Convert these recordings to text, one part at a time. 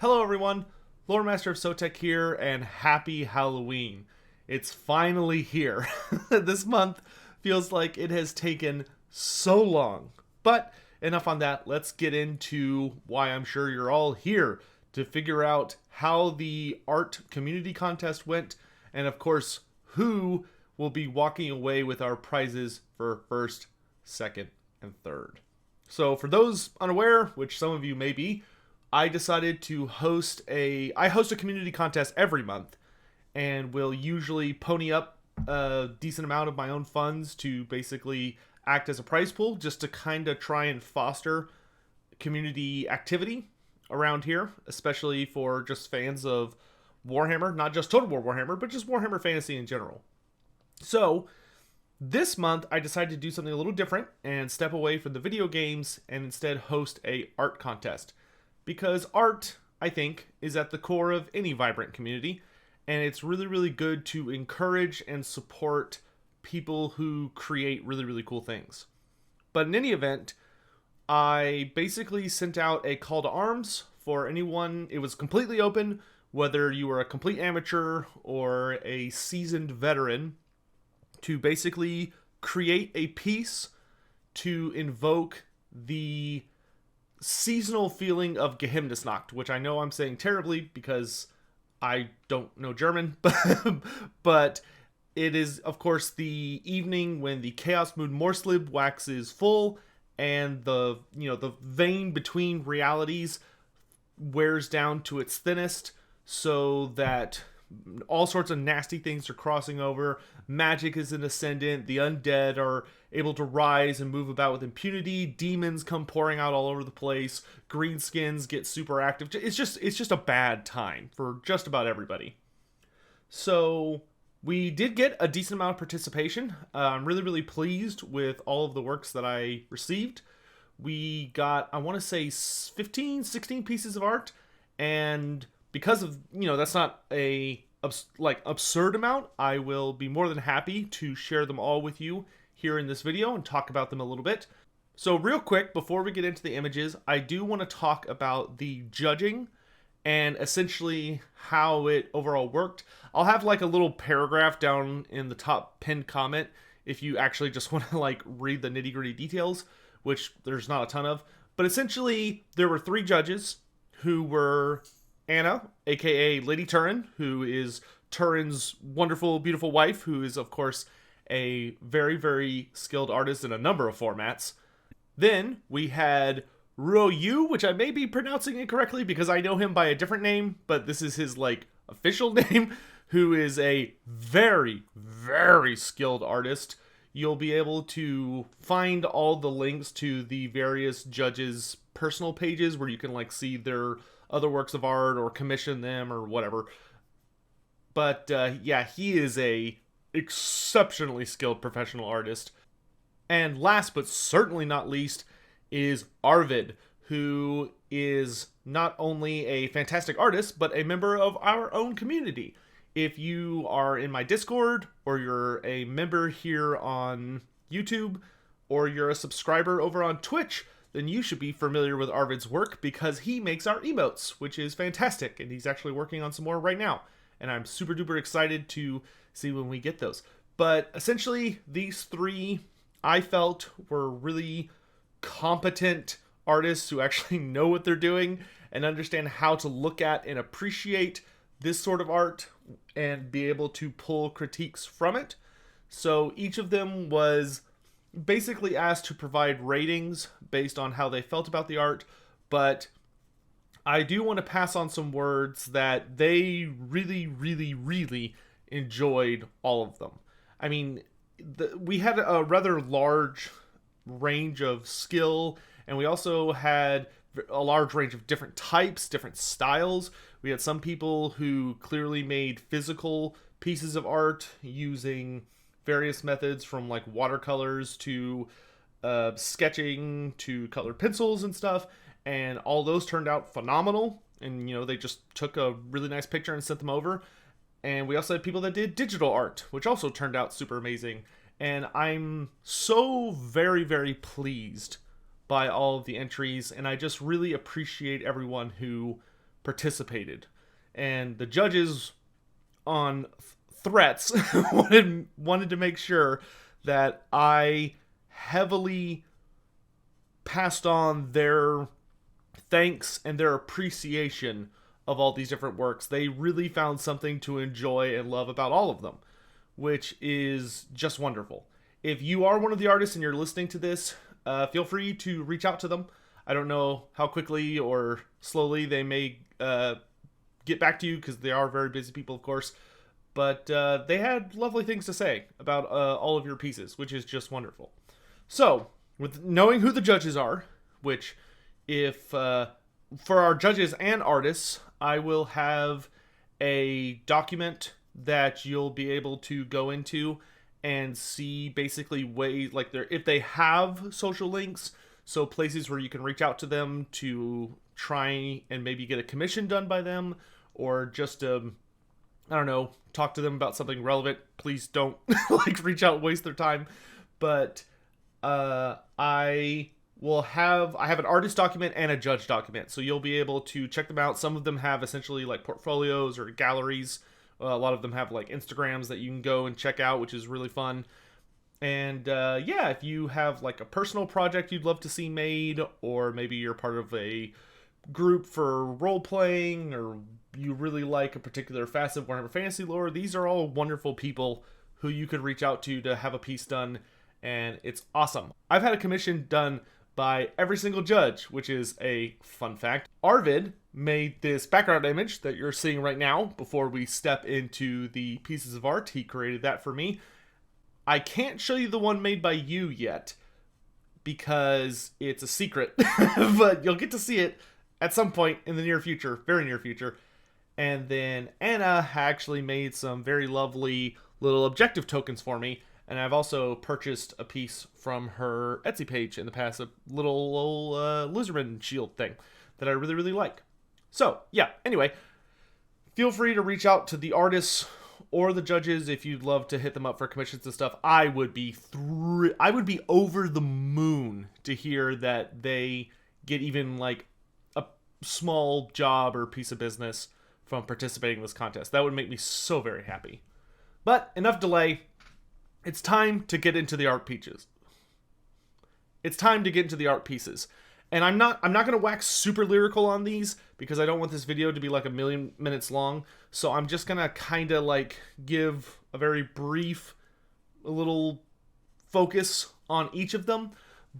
Hello everyone, Lore Master of Sotek here, and happy Halloween. It's finally here. This month feels like it has taken so long. But enough on that, let's get into why I'm sure you're all here to figure out how the art community contest went, and of course, who will be walking away with our prizes for first, second, and third. So for those unaware, which some of you may be, I decided to host a community contest every month, and will usually pony up a decent amount of my own funds to basically act as a prize pool, just to kind of try and foster community activity around here, especially for just fans of Warhammer, not just Total War Warhammer, but just Warhammer Fantasy in general. So this month I decided to do something a little different and step away from the video games and instead host a art contest. Because art, I think, is at the core of any vibrant community, and it's really, really good to encourage and support people who create really, really cool things. But in any event, I basically sent out a call to arms for anyone. It was completely open, whether you were a complete amateur or a seasoned veteran, to basically create a piece to invoke the seasonal feeling of Geheimnisnacht, which I know I'm saying terribly because I don't know German, but it is, of course, the evening when the Chaos Moon Morslib waxes full and the vein between realities wears down to its thinnest, so that all sorts of nasty things are crossing over. Magic is an ascendant. The undead are able to rise and move about with impunity. Demons come pouring out all over the place. Greenskins get super active. It's just a bad time for just about everybody. So we did get a decent amount of participation. I'm really, really pleased with all of the works that I received. We got, I want to say, 15, 16 pieces of art, and because of, that's not a absurd amount, I will be more than happy to share them all with you here in this video and talk about them a little bit. So real quick, before we get into the images, I do want to talk about the judging and essentially how it overall worked. I'll have like a little paragraph down in the top pinned comment if you actually just want to read the nitty-gritty details, which there's not a ton of. But essentially, there were 3 judges who were Anna, aka Lady Turin, who is Turin's wonderful, beautiful wife, who is, of course, a very, very skilled artist in a number of formats. Then we had Ruo Yu, which I may be pronouncing incorrectly because I know him by a different name, but this is his, official name, who is a very, very skilled artist. You'll be able to find all the links to the various judges' personal pages where you can, see their other works of art or commission them or whatever. But yeah, he is a exceptionally skilled professional artist. And last but certainly not least is Arvid, who is not only a fantastic artist, but a member of our own community. If you are in my Discord, or you're a member here on YouTube, or you're a subscriber over on Twitch, then you should be familiar with Arvid's work because he makes our emotes, which is fantastic, and he's actually working on some more right now. And I'm super duper excited to see when we get those. But essentially, these 3 I felt were really competent artists who actually know what they're doing and understand how to look at and appreciate this sort of art and be able to pull critiques from it. So each of them was basically asked to provide ratings based on how they felt about the art, but I do want to pass on some words that they really, really, really enjoyed all of them. I mean, we had a rather large range of skill, and we also had a large range of different types, different styles. We had some people who clearly made physical pieces of art using various methods, from watercolors to sketching to colored pencils and stuff, and all those turned out phenomenal. And they just took a really nice picture and sent them over. And we also had people that did digital art, which also turned out super amazing. And I'm so very, very pleased by all of the entries, and I just really appreciate everyone who participated. And the judges, on threats, wanted to make sure that I heavily passed on their thanks and their appreciation of all these different works. They really found something to enjoy and love about all of them, which is just wonderful. If you are one of the artists and you're listening to this, feel free to reach out to them. I don't know how quickly or slowly they may get back to you, because they are very busy people, of course. But they had lovely things to say about all of your pieces, which is just wonderful. So, with knowing who the judges are, which if for our judges and artists, I will have a document that you'll be able to go into and see basically ways, like if they have social links, so places where you can reach out to them to try and maybe get a commission done by them, or just I don't know, talk to them about something relevant. Please don't like reach out and waste their time. But I have an artist document and a judge document, so you'll be able to check them out. Some of them have essentially like portfolios or galleries. A lot of them have like Instagrams that you can go and check out, which is really fun. And yeah, if you have like a personal project you'd love to see made, or maybe you're part of a group for role playing, or you really like a particular facet of Warhammer Fantasy lore, these are all wonderful people who you could reach out to have a piece done, and it's awesome. I've had a commission done by every single judge, which is a fun fact. Arvid made this background image that you're seeing right now. Before we step into the pieces of art, he created that for me. I can't show you the one made by you yet, because it's a secret, but you'll get to see it at some point in the near future, very near future. And then Anna actually made some very lovely little objective tokens for me. And I've also purchased a piece from her Etsy page in the past, a little lizardman shield thing that I really, really like. So, yeah, anyway, feel free to reach out to the artists or the judges if you'd love to hit them up for commissions and stuff. I would be over the moon to hear that they get even like a small job or piece of business from participating in this contest. That would make me so very happy. But enough delay. It's time to get into the art pieces. And I'm not going to wax super lyrical on these, because I don't want this video to be like 1,000,000 minutes long. So I'm just going to kind of like give a very brief, a little focus on each of them.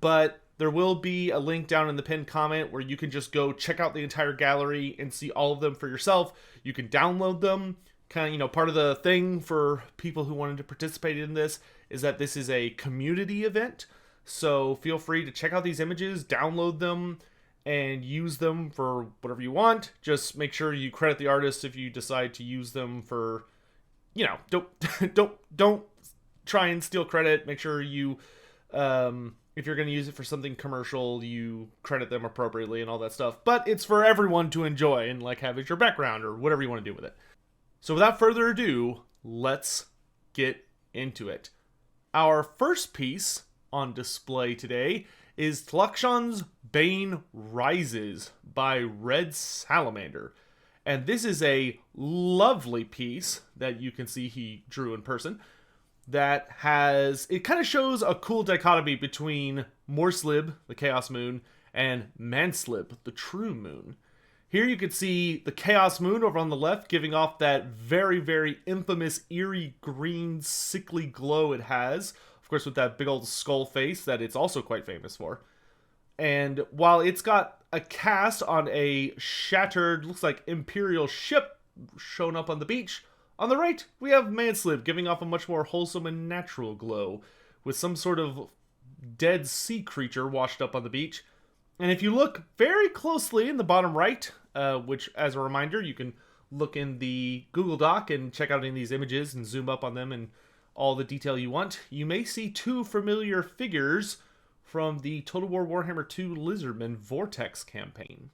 But there will be a link down in the pinned comment where you can just go check out the entire gallery and see all of them for yourself. You can download them. Kind of, part of the thing for people who wanted to participate in this is that this is a community event. So feel free to check out these images, download them, and use them for whatever you want. Just make sure you credit the artist if you decide to use them for, don't try and steal credit. Make sure you, if you're going to use it for something commercial, you credit them appropriately and all that stuff. But it's for everyone to enjoy and like have as your background or whatever you want to do with it. So without further ado, let's get into it. Our first piece on display today is Tlakshan's Bane Rises by Red Salamander. And this is a lovely piece that you can see he drew in person that it kind of shows a cool dichotomy between Morslib, the Chaos Moon, and Manslib, the True Moon. Here you can see the Chaos Moon over on the left giving off that very, very infamous eerie green sickly glow it has. Of course, with that big old skull face that it's also quite famous for. And while it's got a cast on a shattered, looks like Imperial ship shown up on the beach, on the right we have Manslib giving off a much more wholesome and natural glow, with some sort of dead sea creature washed up on the beach. And if you look very closely in the bottom right, which, as a reminder, you can look in the Google Doc and check out any of these images and zoom up on them and all the detail you want, you may see two familiar figures from the Total War Warhammer 2 Lizardman Vortex campaign.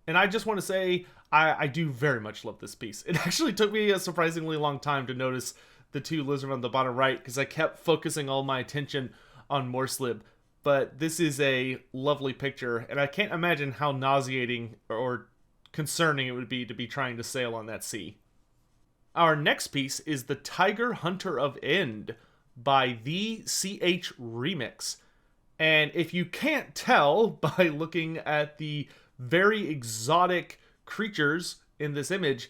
And I just want to say, I do very much love this piece. It actually took me a surprisingly long time to notice the two lizardmen on the bottom right, because I kept focusing all my attention on Morslib. But this is a lovely picture, and I can't imagine how nauseating or concerning it would be to be trying to sail on that sea. Our next piece is The Tiger Hunter of End by the CH Remix. And if you can't tell by looking at the very exotic creatures in this image,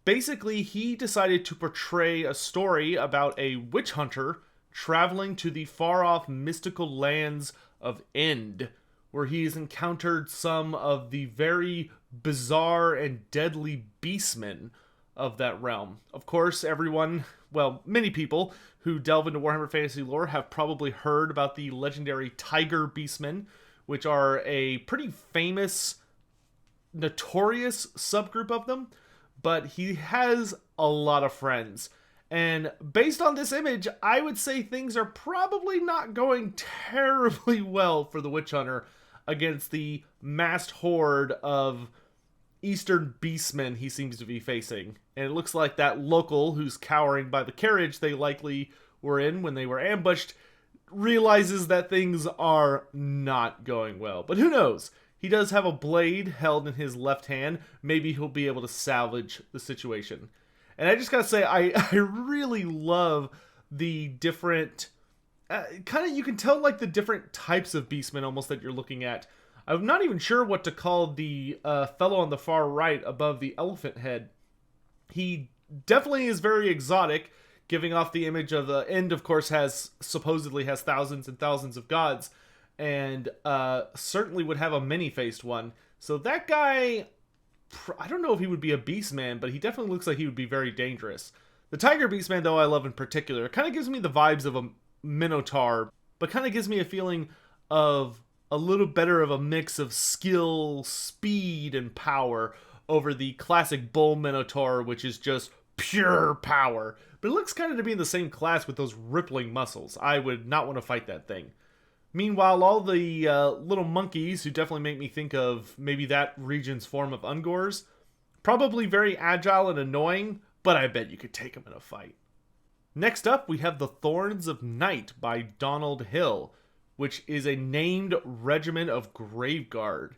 basically he decided to portray a story about a witch hunter traveling to the far-off mystical lands of End, where he's encountered some of the very bizarre and deadly beastmen of that realm. Of course, everyone, well, many people who delve into Warhammer Fantasy lore have probably heard about the legendary Tiger Beastmen, which are a pretty famous, notorious subgroup of them, but he has a lot of friends. And based on this image, I would say things are probably not going terribly well for the Witch Hunter against the massed horde of Eastern beastmen he seems to be facing. And it looks like that local who's cowering by the carriage they likely were in when they were ambushed realizes that things are not going well. But who knows? He does have a blade held in his left hand. Maybe he'll be able to salvage the situation. And I just gotta say, I really love the different... you can tell like the different types of beastmen almost that you're looking at. I'm not even sure what to call the fellow on the far right above the elephant head. He definitely is very exotic, giving off the image of the End, of course, supposedly has thousands and thousands of gods, and certainly would have a many-faced one. So that guy, I don't know if he would be a beastman, but he definitely looks like he would be very dangerous. The Tiger Beastman, though, I love in particular. It kind of gives me the vibes of a Minotaur, but kind of gives me a feeling of a little better of a mix of skill, speed, and power over the classic Bull Minotaur, which is just pure power. But it looks kind of to be in the same class with those rippling muscles. I would not want to fight that thing. Meanwhile, all the little monkeys, who definitely make me think of maybe that region's form of Ungors, probably very agile and annoying, but I bet you could take them in a fight. Next up, we have The Thorns of Night by Donald Hill, which is a named regiment of Graveguard.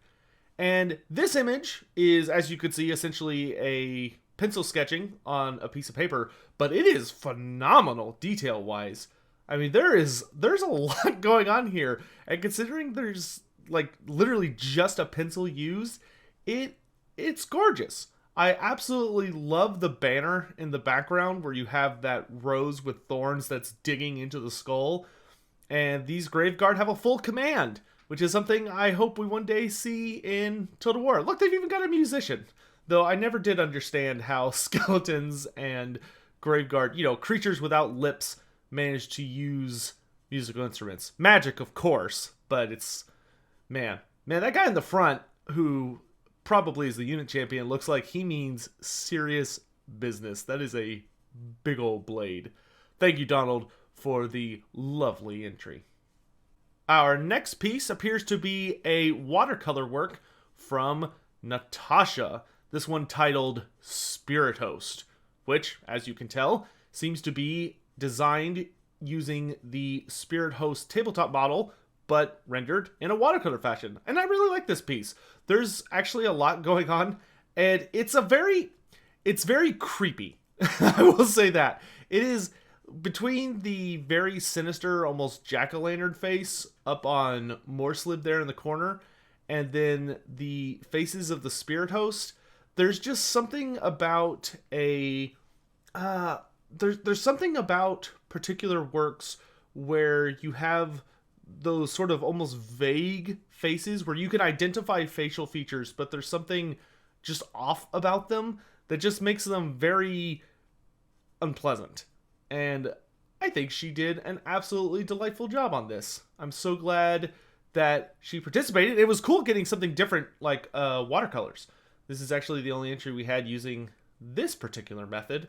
And this image is, as you could see, essentially a pencil sketching on a piece of paper, but it is phenomenal detail-wise. I mean, there's a lot going on here, and considering there's like literally just a pencil used, it's gorgeous. I absolutely love the banner in the background where you have that rose with thorns that's digging into the skull. And these Graveguard have a full command, which is something I hope we one day see in Total War. Look, they've even got a musician. Though I never did understand how skeletons and Graveguard, creatures without lips, manage to use musical instruments. Magic, of course, but it's... Man, that guy in the front, who probably is the unit champion, looks like he means serious business. That is a big old blade. Thank you, Donald, for the lovely entry. Our next piece appears to be a watercolor work from Natasha, this one titled Spirit Host, which, as you can tell, seems to be designed using the Spirit Host tabletop model, but rendered in a watercolor fashion. And I really like this piece. There's actually a lot going on, and it's very creepy. I will say that. It is between the very sinister, almost jack-o'-lantern face up on Morslib there in the corner, and then the faces of the Spirit Host. There's just something about there's something about particular works where you have those sort of almost vague faces where you can identify facial features, but there's something just off about them that just makes them very unpleasant. And I think she did an absolutely delightful job on this. I'm so glad that she participated. It was cool getting something different like watercolors. This is actually the only entry we had using this particular method,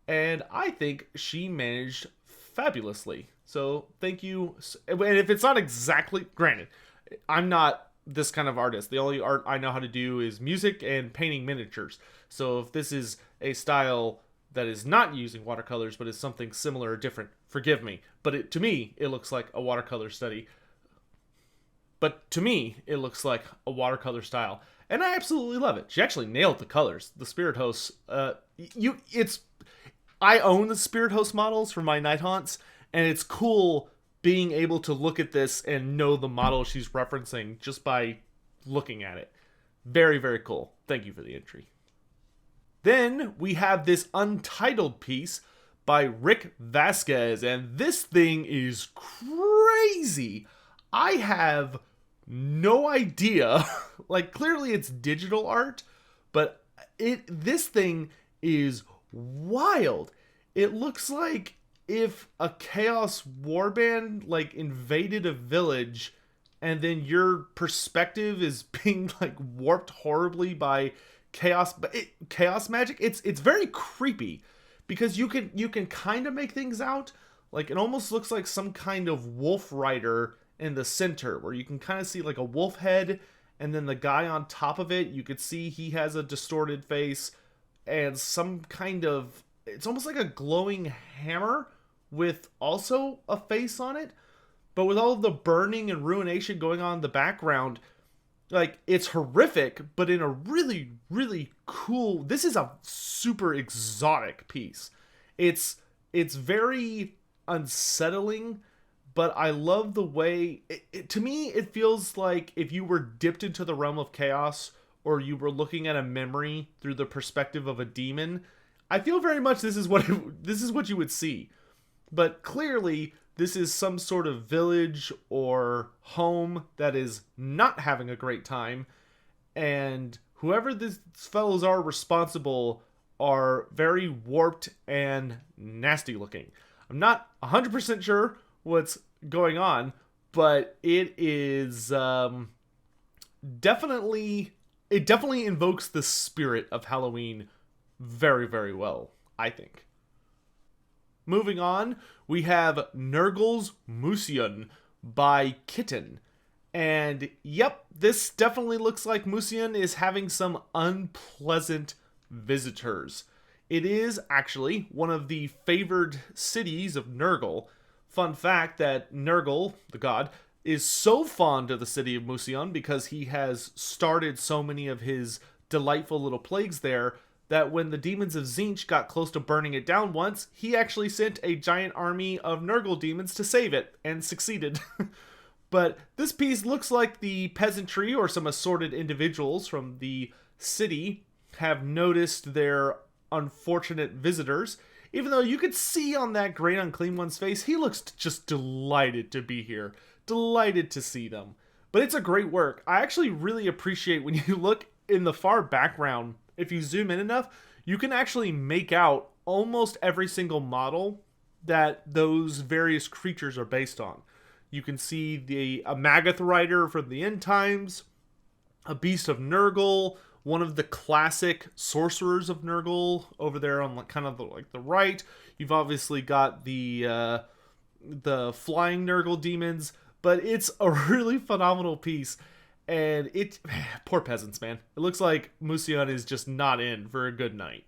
and I think she managed fabulously. So thank you. And if it's not exactly, granted, I'm not this kind of artist. The only art I know how to do is music and painting miniatures. So if this is a style that is not using watercolors but is something similar or different, forgive me. But to me, it looks like a watercolor study. But to me, it looks like a watercolor style, and I absolutely love it. She actually nailed the colors. The Spirit Hosts, I own the Spirit Host models for my Night Haunts, and it's cool being able to look at this and know the model she's referencing just by looking at it. Very, very cool. Thank you for the entry. Then we have this untitled piece by Rick Vasquez, and this thing is crazy. I have no idea. Like, clearly it's digital art, but this thing is wild. It looks like if a Chaos Warband like invaded a village, and then your perspective is being like warped horribly by chaos magic. It's very creepy because you can kind of make things out. Like, it almost looks like some kind of wolf rider in the center, where you can kind of see like a wolf head, and then the guy on top of it, you could see he has a distorted face and some kind of, it's almost like a glowing hammer with also a face on it. But with all the burning and ruination going on in the background, like, it's horrific, but in a really, really cool, this is a super exotic piece. It's very unsettling, but I love the way, to me, it feels like if you were dipped into the realm of chaos, or you were looking at a memory through the perspective of a demon, I feel very much this is what you would see. But clearly, this is some sort of village or home that is not having a great time, and whoever these fellows are responsible are very warped and nasty looking. I'm not 100% sure what's going on, but it is definitely invokes the spirit of Halloween very, very well, I think. Moving on, we have Nurgle's Musion by Kitten. And yep, this definitely looks like Musion is having some unpleasant visitors. It is actually one of the favored cities of Nurgle. Fun fact that Nurgle, the god, is so fond of the city of Musion because he has started so many of his delightful little plagues there, that when the demons of Tzeentch got close to burning it down once, he actually sent a giant army of Nurgle demons to save it, and succeeded. But this piece looks like the peasantry or some assorted individuals from the city have noticed their unfortunate visitors, even though you could see on that Great Unclean One's face, he looks just delighted to be here, delighted to see them. But it's a great work. I actually really appreciate when you look in the far background, if you zoom in enough, you can actually make out almost every single model that those various creatures are based on. You can see a Magath Rider from the End Times, a Beast of Nurgle, one of the classic sorcerers of Nurgle over there on kind of the right. You've obviously got the flying Nurgle demons, but it's a really phenomenal piece. And poor peasants, man. It looks like Musion is just not in for a good night.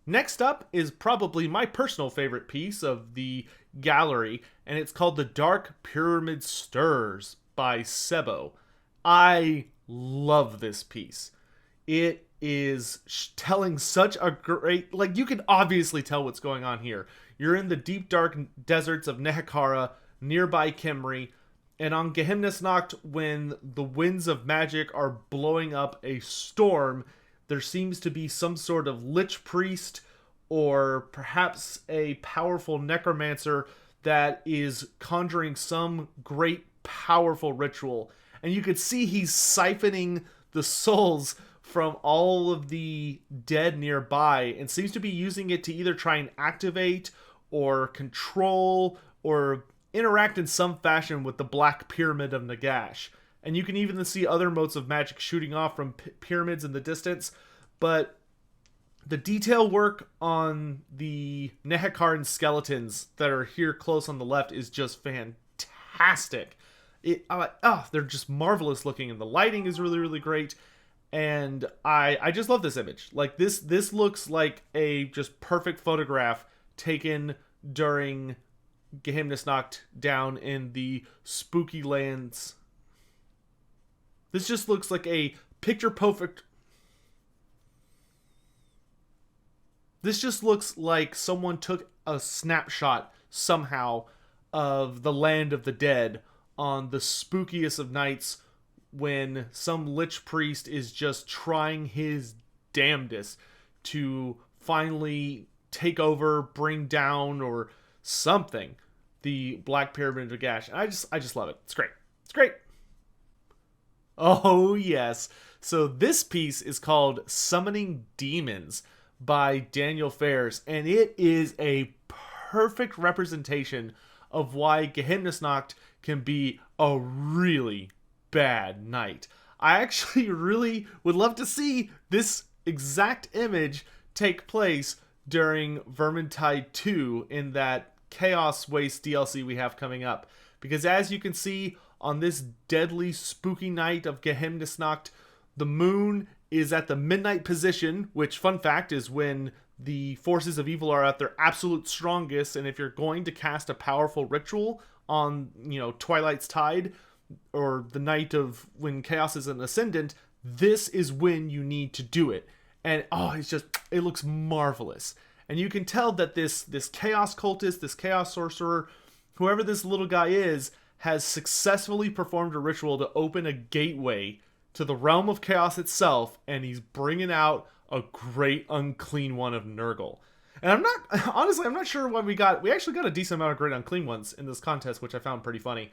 Next up is probably my personal favorite piece of the gallery, and it's called The Dark Pyramid Stirs by Sebo. I love this piece. It is telling such a great, like, you can obviously tell what's going on here. You're in the deep dark deserts of Nehekara, nearby Khemri, and on Geheimnisnacht, when the winds of magic are blowing up a storm, there seems to be some sort of lich priest or perhaps a powerful necromancer that is conjuring some great powerful ritual. And you could see he's siphoning the souls from all of the dead nearby and seems to be using it to either try and activate or control or interact in some fashion with the Black Pyramid of Nagash. And you can even see other motes of magic shooting off from pyramids in the distance. But the detail work on the Nehekaran skeletons that are here close on the left is just fantastic. They're just marvelous looking, and the lighting is really, really great. And I just love this image. Like, this looks like a just perfect photograph taken during Geheimnisnacht down in the spooky lands This just looks like a picture perfect. This just looks like someone took a snapshot somehow of the land of the dead on the spookiest of nights when some lich priest is just trying his damnedest to finally take over, bring down, or something the Black Pyramid of Gash. And I just love it. It's great. It's great. Oh yes. So this piece is called Summoning Demons by Daniel Fairs, and it is a perfect representation of why Geheimnisnacht can be a really bad night. I actually really would love to see this exact image take place during Vermintide 2 in that Chaos Waste DLC we have coming up. Because as you can see, on this deadly spooky night of Geheimnisnacht, the moon is at the midnight position, which, fun fact, is when the forces of evil are at their absolute strongest. And if you're going to cast a powerful ritual on, Twilight's Tide, or the night of when chaos is an ascendant, this is when you need to do it. And it looks marvelous. And you can tell that this chaos cultist, this chaos sorcerer, whoever this little guy is, has successfully performed a ritual to open a gateway to the realm of chaos itself, and he's bringing out a great unclean one of Nurgle. And I'm not sure what we actually got a decent amount of great unclean ones in this contest, which I found pretty funny.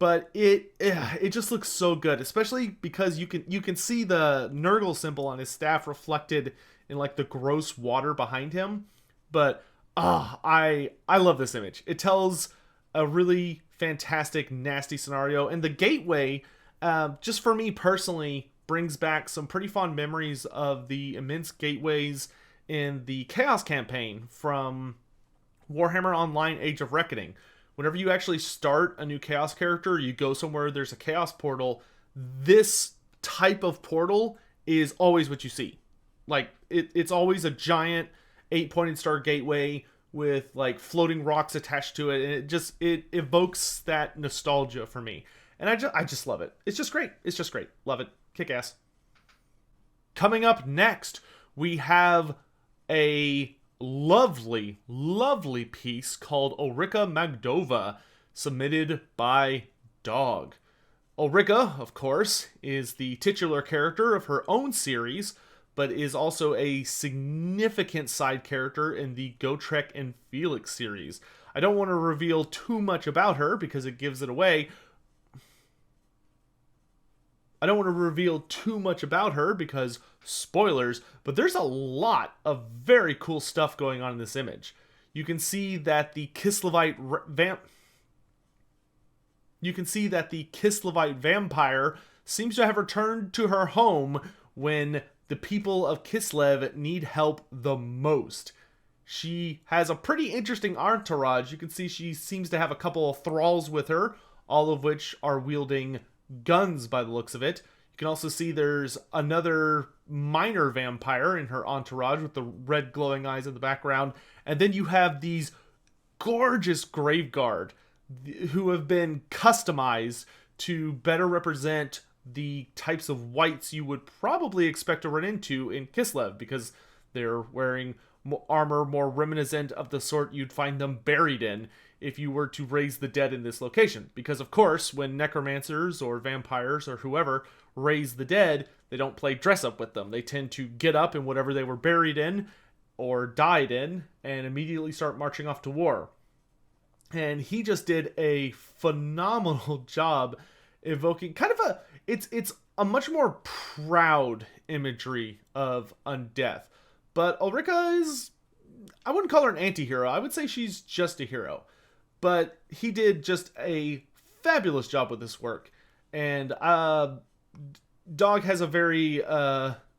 But it just looks so good, especially because you can see the Nurgle symbol on his staff reflected in like the gross water behind him. But I love this image. It tells a really fantastic, nasty scenario, and the gateway, just for me personally, brings back some pretty fond memories of the immense gateways in the Chaos campaign from Warhammer Online: Age of Reckoning. Whenever you actually start a new Chaos character, you go somewhere, there's a Chaos portal. This type of portal is always what you see. Like, it's always a giant 8-pointed star gateway with, like, floating rocks attached to it. And it evokes that nostalgia for me. And I just love it. It's just great. It's just great. Love it. Kick ass. Coming up next, we have a lovely, lovely piece called Ulrika Magdova, submitted by Dog. Ulrika, of course, is the titular character of her own series, but is also a significant side character in the Gotrek and Felix series. I don't want to reveal too much about her because it gives it away. I don't want to reveal too much about her because spoilers, but there's a lot of very cool stuff going on in this image. You can see that the Kislevite vampire seems to have returned to her home when the people of Kislev need help the most. She has a pretty interesting entourage. You can see she seems to have a couple of thralls with her, all of which are wielding guns by the looks of it. You can also see there's another minor vampire in her entourage with the red glowing eyes in the background. And then you have these gorgeous Graveguard who have been customized to better represent the types of wights you would probably expect to run into in Kislev, because they're wearing armor more reminiscent of the sort you'd find them buried in if you were to raise the dead in this location. Because of course, when necromancers or vampires or whoever raise the dead, they don't play dress up with them. They tend to get up in whatever they were buried in or died in and immediately start marching off to war. And he just did a phenomenal job evoking kind of it's a much more proud imagery of undeath. But Ulrika is, I wouldn't call her an anti-hero. I would say she's just a hero. But he did just a fabulous job with this work. And Dog has a very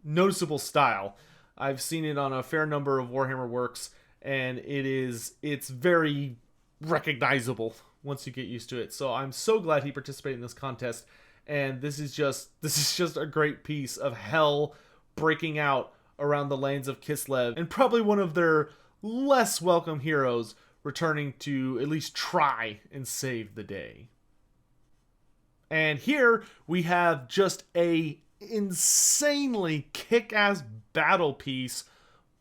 noticeable style. I've seen it on a fair number of Warhammer works, and it's very recognizable once you get used to it. So I'm so glad he participated in this contest. And this is just a great piece of hell breaking out around the lanes of Kislev, and probably one of their less welcome heroes returning to at least try and save the day. And here we have just a insanely kick-ass battle piece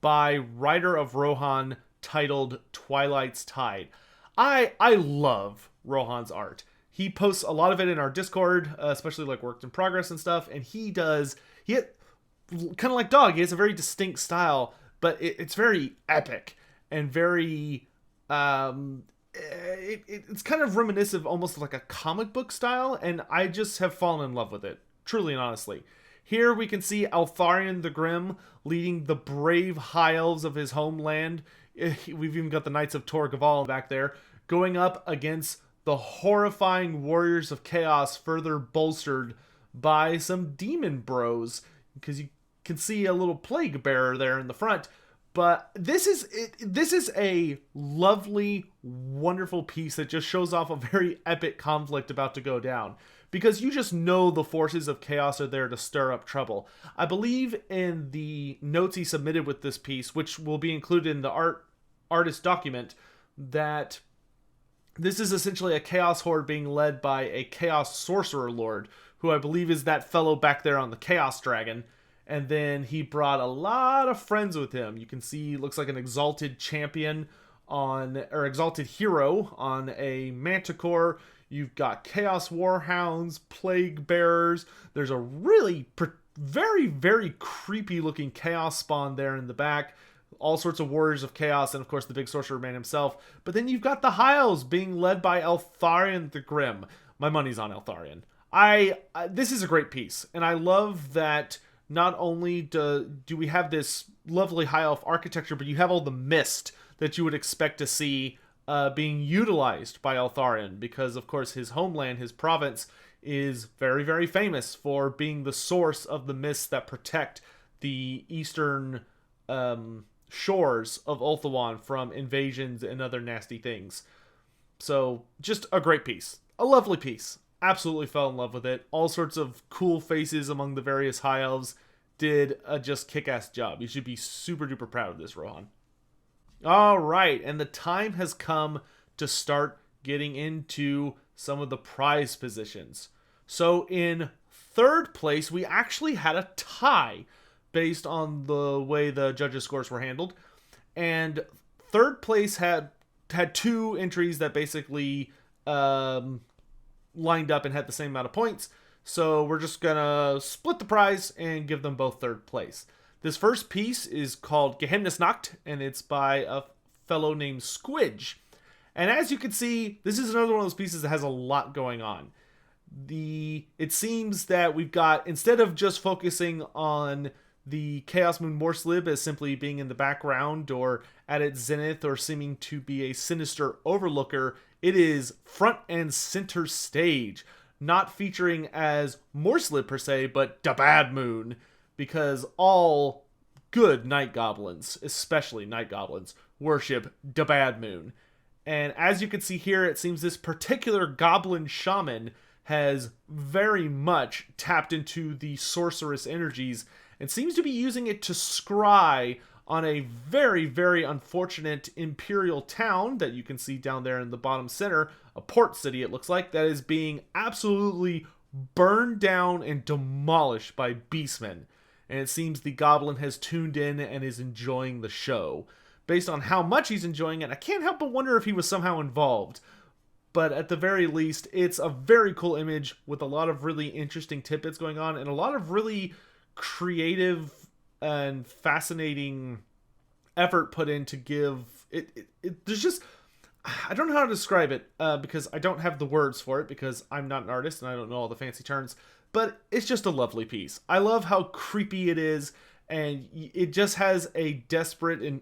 by writer of Rohan titled Twilight's Tide. I love Rohan's art. He posts a lot of it in our Discord, especially like work in progress and stuff, and he kind of like Dog, he has a very distinct style, but it's very epic and very it's kind of reminiscent, almost like a comic book style, and I just have fallen in love with it, truly and honestly. Here we can see Eltharion the Grim leading the brave high elves of his homeland. We've even got the Knights of Torgaval back there, going up against the horrifying warriors of chaos, further bolstered by some demon bros, because you can see a little plague bearer there in the front. But this is a lovely, wonderful piece that just shows off a very epic conflict about to go down, because you just know the forces of chaos are there to stir up trouble. I believe in the notes he submitted with this piece, which will be included in the artist document, that this is essentially a chaos horde being led by a chaos sorcerer lord, who I believe is that fellow back there on the chaos dragon. And then he brought a lot of friends with him. You can see, looks like an exalted champion or exalted hero on a manticore. You've got chaos warhounds, plague bearers. There's a really very, very creepy looking chaos spawn there in the back. All sorts of warriors of chaos, and of course the big sorcerer man himself. But then you've got the High Elves being led by Eltharion the Grim. My money's on Eltharion. This is a great piece, and I love that. Not only do we have this lovely high elf architecture, but you have all the mist that you would expect to see being utilized by Eltharion, because of course his homeland, his province, is very, very famous for being the source of the mists that protect the eastern shores of Ulthuan from invasions and other nasty things. So just a great piece, a lovely piece. Absolutely fell in love with it. All sorts of cool faces among the various high elves. Did a just kick-ass job. You should be super duper proud of this, Rohan. All right, and the time has come to start getting into some of the prize positions. So in third place, we actually had a tie based on the way the judges' scores were handled. And third place had two entries that basically lined up and had the same amount of points. So we're just gonna split the prize and give them both third place. This first piece is called Geheimnisnacht, and it's by a fellow named Squidge. And as you can see, this is another one of those pieces that has a lot going on. It seems that we've got, instead of just focusing on the Chaos Moon Morslib as simply being in the background or at its zenith or seeming to be a sinister overlooker, it is front and center stage, not featuring as Morslib per se, but the Bad Moon, because all good night goblins, especially night goblins, worship the Bad Moon. And as you can see here, it seems this particular goblin shaman has very much tapped into the sorceress energies and seems to be using it to scry on a very, very unfortunate imperial town that you can see down there in the bottom center, a port city it looks like, that is being absolutely burned down and demolished by beastmen. And it seems the goblin has tuned in and is enjoying the show. Based on how much he's enjoying it, I can't help but wonder if he was somehow involved. But at the very least, it's a very cool image with a lot of really interesting tidbits going on and a lot of really creative and fascinating effort put in to give it there's just, I don't know how to describe it because I don't have the words for it, because I'm not an artist and I don't know all the fancy terms, but it's just a lovely piece. I love how creepy it is, and it just has a desperate and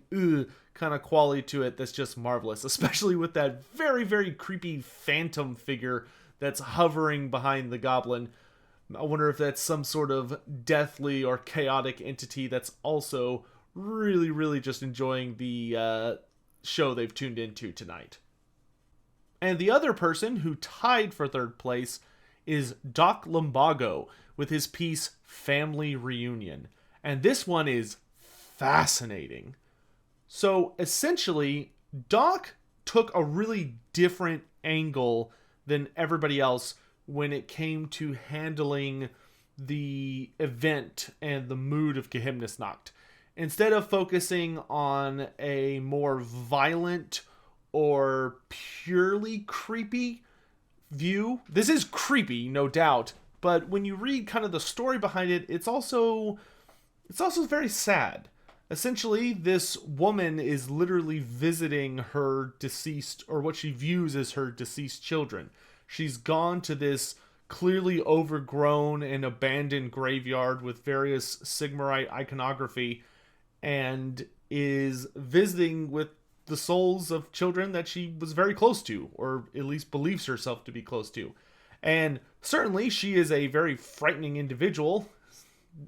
kind of quality to it that's just marvelous, especially with that very, very creepy phantom figure that's hovering behind the goblin. I wonder if that's some sort of deathly or chaotic entity that's also really, really just enjoying the show they've tuned into tonight. And the other person who tied for third place is Doc Lumbago with his piece Family Reunion. And this one is fascinating. So essentially, Doc took a really different angle than everybody else when it came to handling the event and the mood of Geheimnisnacht. Instead of focusing on a more violent or purely creepy view, this is creepy, no doubt, but when you read kind of the story behind it, it's also very sad. Essentially, this woman is literally visiting her deceased, or what she views as her deceased children. She's gone to this clearly overgrown and abandoned graveyard with various Sigmarite iconography and is visiting with the souls of children that she was very close to, or at least believes herself to be close to. And certainly she is a very frightening individual,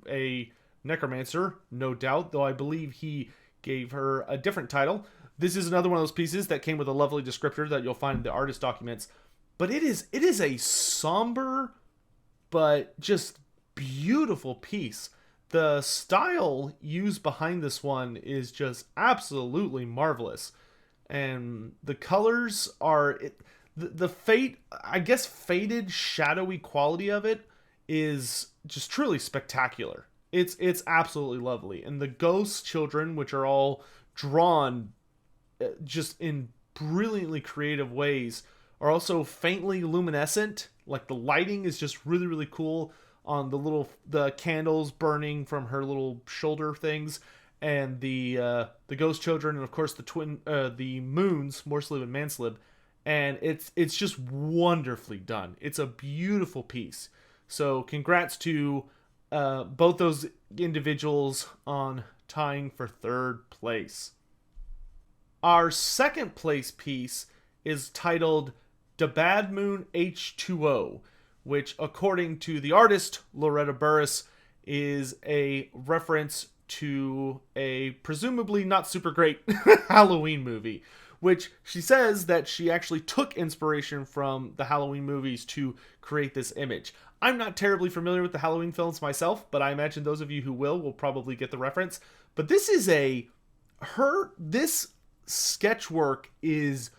a necromancer, no doubt, though I believe he gave her a different title. This is another one of those pieces that came with a lovely descriptor that you'll find in the artist documents. But it is a somber but just beautiful piece. The style used behind this one is just absolutely marvelous. And the colors are... the faded, shadowy quality of it is just truly spectacular. It's absolutely lovely. And the ghost children, which are all drawn just in brilliantly creative ways, are also faintly luminescent. Like the lighting is just really, really cool on the candles burning from her little shoulder things, and the ghost children, and of course the moons, Morslib and Manslib, and it's just wonderfully done. It's a beautiful piece. So congrats to both those individuals on tying for third place. Our second place piece is titled "The Bad Moon H2O," which, according to the artist, Loretta Burris, is a reference to a presumably not super great Halloween movie, which she says that she actually took inspiration from the Halloween movies to create this image. I'm not terribly familiar with the Halloween films myself, but I imagine those of you who will probably get the reference. But this is this sketch work is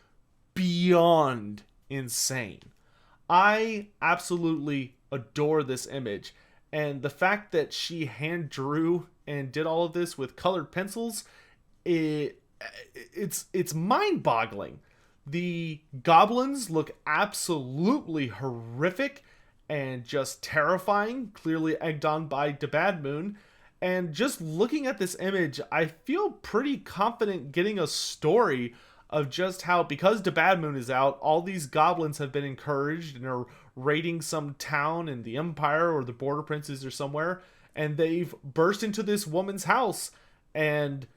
beyond insane. I absolutely adore this image, and the fact that she hand drew and did all of this with colored pencils, it's mind-boggling. The goblins look absolutely horrific and just terrifying, clearly egged on by the Bad Moon. And just looking at this image, I feel pretty confident getting a story of just how, because the Bad Moon is out, all these goblins have been encouraged and are raiding some town in the Empire or the Border Princes or somewhere, and they've burst into this woman's house, and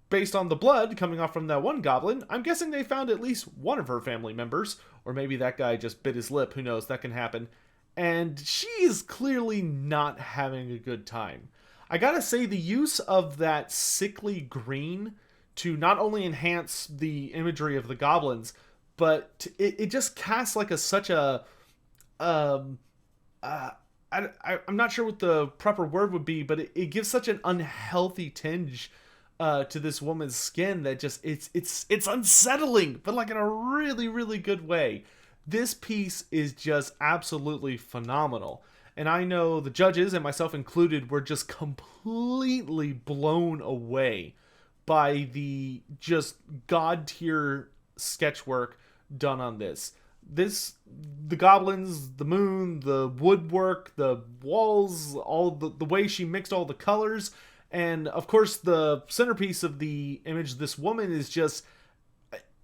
based on the blood coming off from that one goblin, I'm guessing they found at least one of her family members, or maybe that guy just bit his lip, who knows, that can happen. And she is clearly not having a good time. I gotta say, the use of that sickly green to not only enhance the imagery of the goblins, but it just casts like I'm not sure what the proper word would be, but it gives such an unhealthy tinge to this woman's skin that just it's unsettling, but like in a really, really good way. This piece is just absolutely phenomenal. And I know the judges, and myself included, were just completely blown away by the just god-tier sketch work done on this. The goblins, the moon, the woodwork, the walls, all the way she mixed all the colors, and of course the centerpiece of the image, this woman, is just,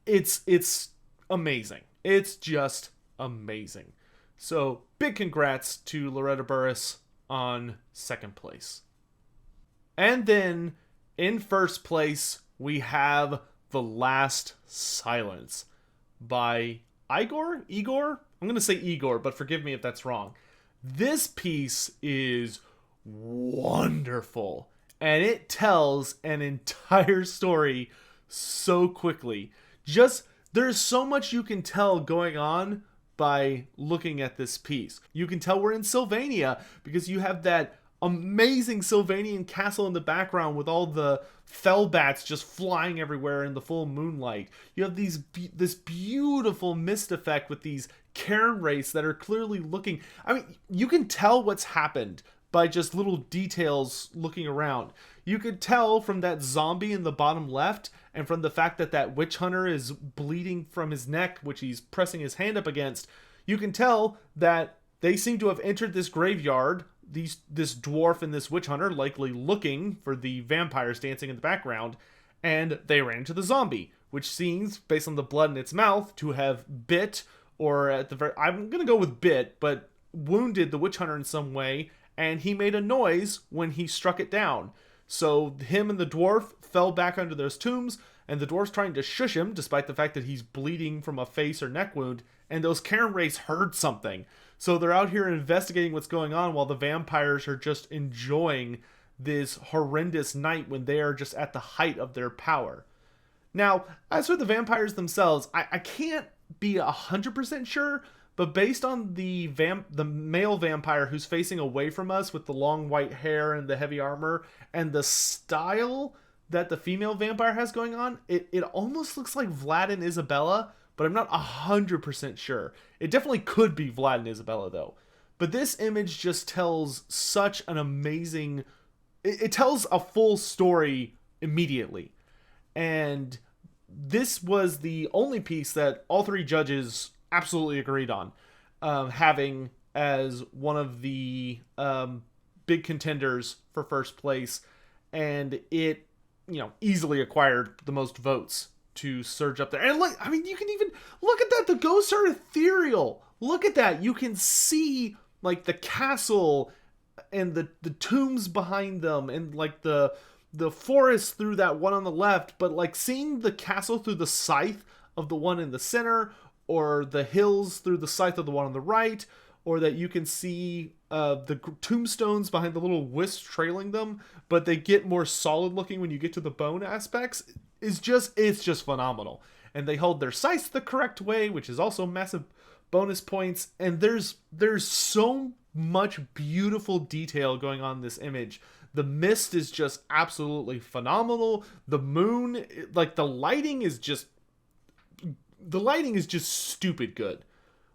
it's amazing. It's just amazing. So big congrats to Loretta Burris on second place. And then in first place, we have The Last Silence by Igor? I'm going to say Igor, but forgive me if that's wrong. This piece is wonderful, and it tells an entire story so quickly. There's so much you can tell going on by looking at this piece. You can tell we're in Sylvania because you have that amazing Sylvanian castle in the background with all the fell bats just flying everywhere in the full moonlight. You have this beautiful mist effect with these Karen race that are clearly looking. I mean, you can tell what's happened by just little details looking around. You could tell from that zombie in the bottom left, and from the fact that that witch hunter is bleeding from his neck, which he's pressing his hand up against. You can tell that they seem to have entered this graveyard, this dwarf and this witch hunter likely looking for the vampires dancing in the background, and they ran into the zombie, which seems, based on the blood in its mouth, to have bit, or at the very, I'm gonna go with bit, but wounded the witch hunter in some way, and he made a noise when he struck it down. So him and the dwarf fell back under those tombs, and the dwarf's trying to shush him, despite the fact that he's bleeding from a face or neck wound, and those Karen Rays heard something. So they're out here investigating what's going on while the vampires are just enjoying this horrendous night when they are just at the height of their power. Now, as for the vampires themselves, I can't be 100% sure, but based on the male vampire who's facing away from us with the long white hair and the heavy armor, and the style that the female vampire has going on, it almost looks like Vlad and Isabella, but I'm not 100% sure. It definitely could be Vlad and Isabella, though. But this image just tells such an amazing... It tells a full story immediately. And this was the only piece that all three judges absolutely agreed on, having as one of the big contenders for first place. And it, easily acquired the most votes to surge up there. And look, I mean, you can even look at that. The ghosts are ethereal. Look at that. You can see like the castle and the tombs behind them, and like the forest through that one on the left, but like seeing the castle through the scythe of the one in the center, or the hills through the scythe of the one on the right, or that you can see the tombstones behind the little wisps trailing them, but they get more solid looking when you get to the bone aspects. It's just phenomenal. And they hold their scythes the correct way, which is also massive bonus points. And there's so much beautiful detail going on in this image. The mist is just absolutely phenomenal. The moon, like the lighting is just stupid good.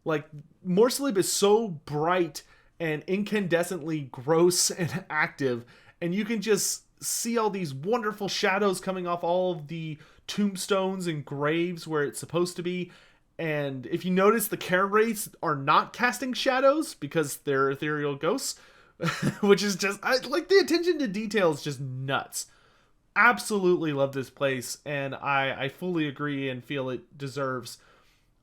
Like Morsalib is so bright and incandescently gross and active, and you can just see all these wonderful shadows coming off all of the tombstones and graves where it's supposed to be. And if you notice, the Karen Rays are not casting shadows because they're ethereal ghosts, which is just, like, the attention to detail is just nuts. Absolutely love this place, and I fully agree and feel it deserves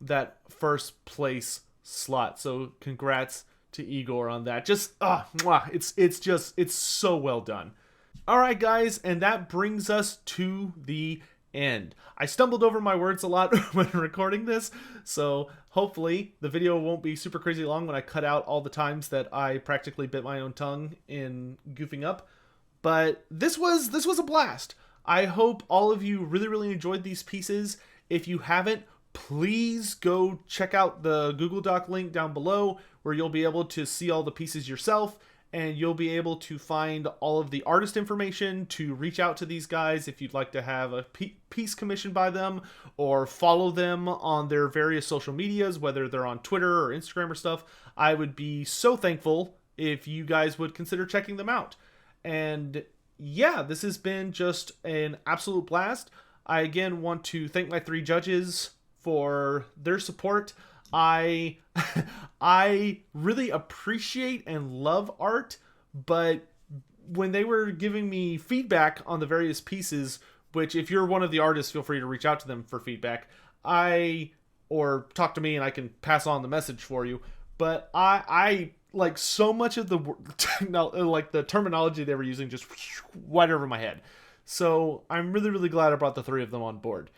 that first place slot. So congrats to Igor on that. Just, it's so well done. All right, guys, and that brings us to the end. I stumbled over my words a lot when recording this, so hopefully the video won't be super crazy long when I cut out all the times that I practically bit my own tongue in goofing up. But this was a blast. I hope all of you really enjoyed these pieces. If you haven't, please go check out the Google Doc link down below, where you'll be able to see all the pieces yourself, and you'll be able to find all of the artist information to reach out to these guys if you'd like to have a piece commissioned by them, or follow them on their various social medias, whether they're on Twitter or Instagram or stuff. I would be so thankful if you guys would consider checking them out. And yeah, this has been just an absolute blast. I again want to thank my three judges for their support. I really appreciate and love art, but when they were giving me feedback on the various pieces, which if you're one of the artists, feel free to reach out to them for feedback, or talk to me and I can pass on the message for you. But I like so much of the like the terminology they were using just right over my head. So I'm really glad I brought the three of them on board.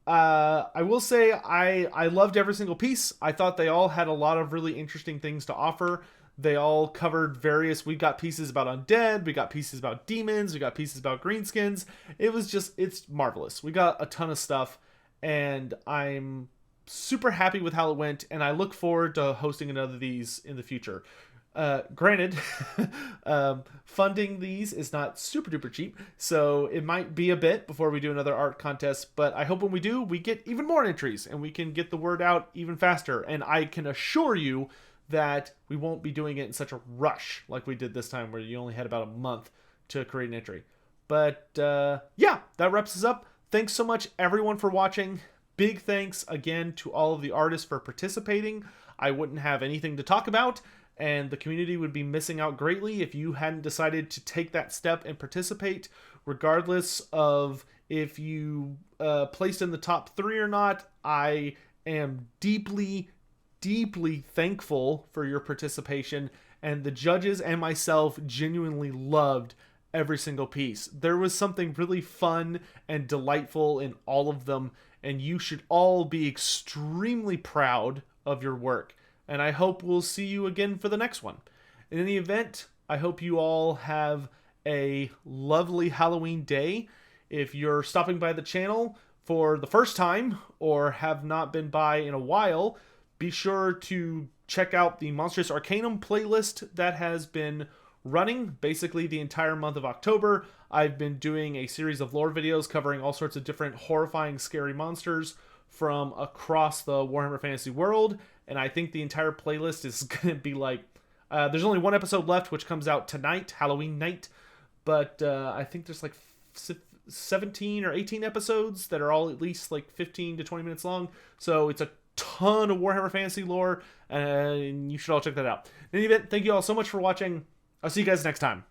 I will say I loved every single piece. I thought they all had a lot of really interesting things to offer. They all covered we got pieces about undead, we got pieces about demons, we got pieces about greenskins. It's marvelous. We got a ton of stuff, and I'm super happy with how it went, and I look forward to hosting another of these in the future. Granted, funding these is not super duper cheap, so it might be a bit before we do another art contest, but I hope when we do, we get even more entries and we can get the word out even faster. And I can assure you that we won't be doing it in such a rush like we did this time, where you only had about a month to create an entry. But yeah, that wraps us up. Thanks so much, everyone, for watching. Big thanks again to all of the artists for participating. I wouldn't have anything to talk about, and the community would be missing out greatly if you hadn't decided to take that step and participate, regardless of if you placed in the top 3 or not. I am deeply, deeply thankful for your participation, and the judges and myself genuinely loved every single piece. There was something really fun and delightful in all of them, and you should all be extremely proud of your work. And I hope we'll see you again for the next one. In any event, I hope you all have a lovely Halloween day. If you're stopping by the channel for the first time or have not been by in a while, be sure to check out the Monstrous Arcanum playlist that has been running basically the entire month of October. I've been doing a series of lore videos covering all sorts of different horrifying, scary monsters from across the Warhammer Fantasy world, and I think the entire playlist is going to be like, there's only one episode left, which comes out tonight, Halloween night, but I think there's like 17 or 18 episodes that are all at least like 15 to 20 minutes long, so it's a ton of Warhammer Fantasy lore, and you should all check that out. In any event, thank you all so much for watching. I'll see you guys next time.